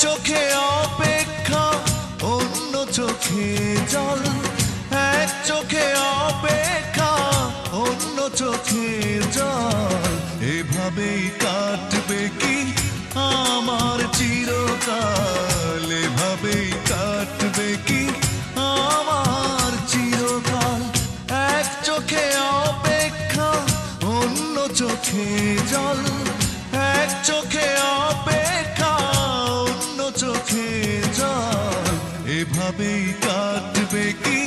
চোখে অপেক্ষা অন্য চোখে জল, এক চোখে অপেক্ষা অন্য চোখে জল। এভাবেই কাটবে কি আমার চিরকাল, এভাবেই কাটবে কি আমার চিরকাল। এক চোখে অপেক্ষা অন্য চোখে জল, এক চোখে অপেক্ষা অন্য চোখে জল। এভাবেই কাটবে কি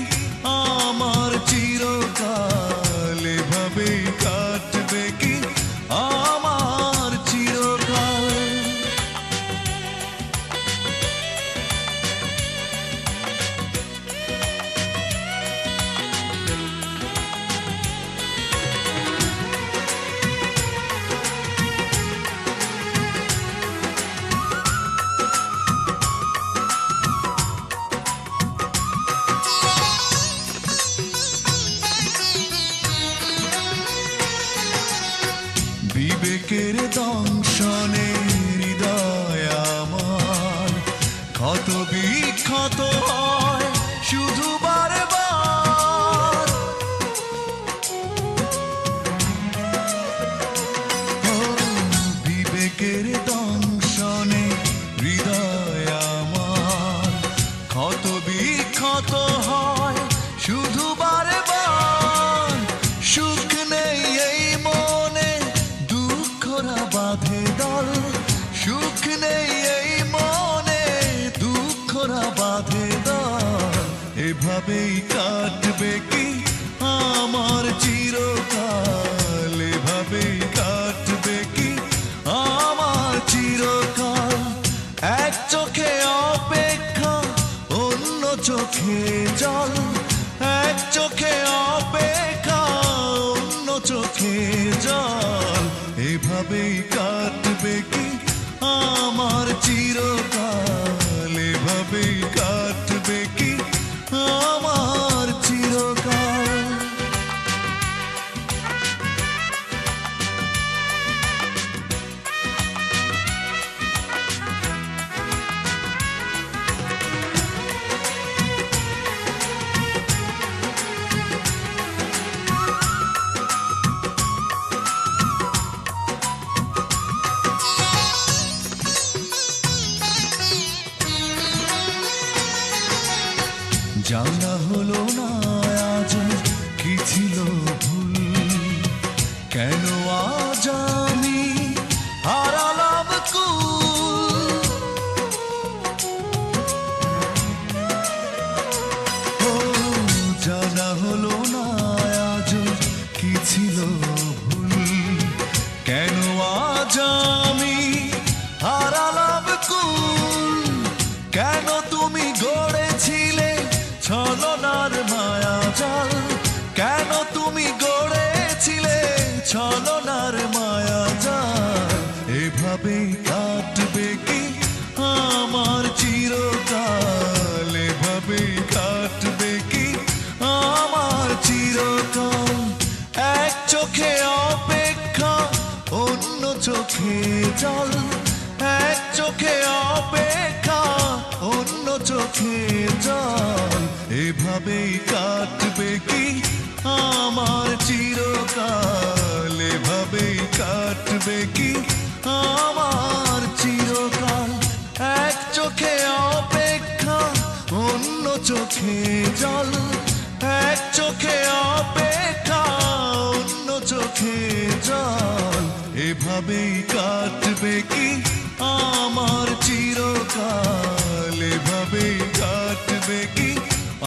আমার চিরকাল, এভাবেই কাটবে কি আমার চিরকাল। বিবেকের দংশনে হৃদয় আমার ক্ষত বিক্ষত হয় শুধু বারবার। বিবেকের দংশনে হৃদয় আমার ক্ষত বিক্ষত হয় শুধু বারবার। সুখ নেই এই মনে দুঃখরা বাঁধে দল, সুখ নেই এই মনে দুঃখরা বাঁধে দল। এভাবেই কাটবে কি আমার চিরকাল, এভাবেই কাটবে কি আমার চিরকাল। এক চোখে অপেক্ষা অন্য চোখে জল, এক চোখে অপেক্ষা অন্য চোখে জল। এভাবেই কাটবে কি আমার চিরকাল, এভাবেই কাটবে কি আমার চিরকাল। জানা হলো না আজ কি ছিল ভুল, কেন আজ আমি হারালাম কুল। ও জানা হলো না আজ কি ছিল ভুল, কেন আজ আমি হারালাম কুল। কেন তুমি গড়েছিলে ছলনার মায়া জাল, কেন তুমি গড়েছিলে ছলনার মায়া জাল। এভাবেই কাটবে কি আমার চিরকাল, এভাবেই কাটবে কি আমার চিরকাল। এক চোখে অপেক্ষা অন্য চোখে জল, এক চোখে অপেক্ষা অন্য চোখে জল। এভাবেই কাটবে কি আমার চিরকাল, এভাবেই কাটবে কি আমার চিরকাল। এক চোখে অপেক্ষা অন্য চোখে জল, এক চোখে অপেক্ষা অন্য চোখে জল। এভাবেই কাটবে কি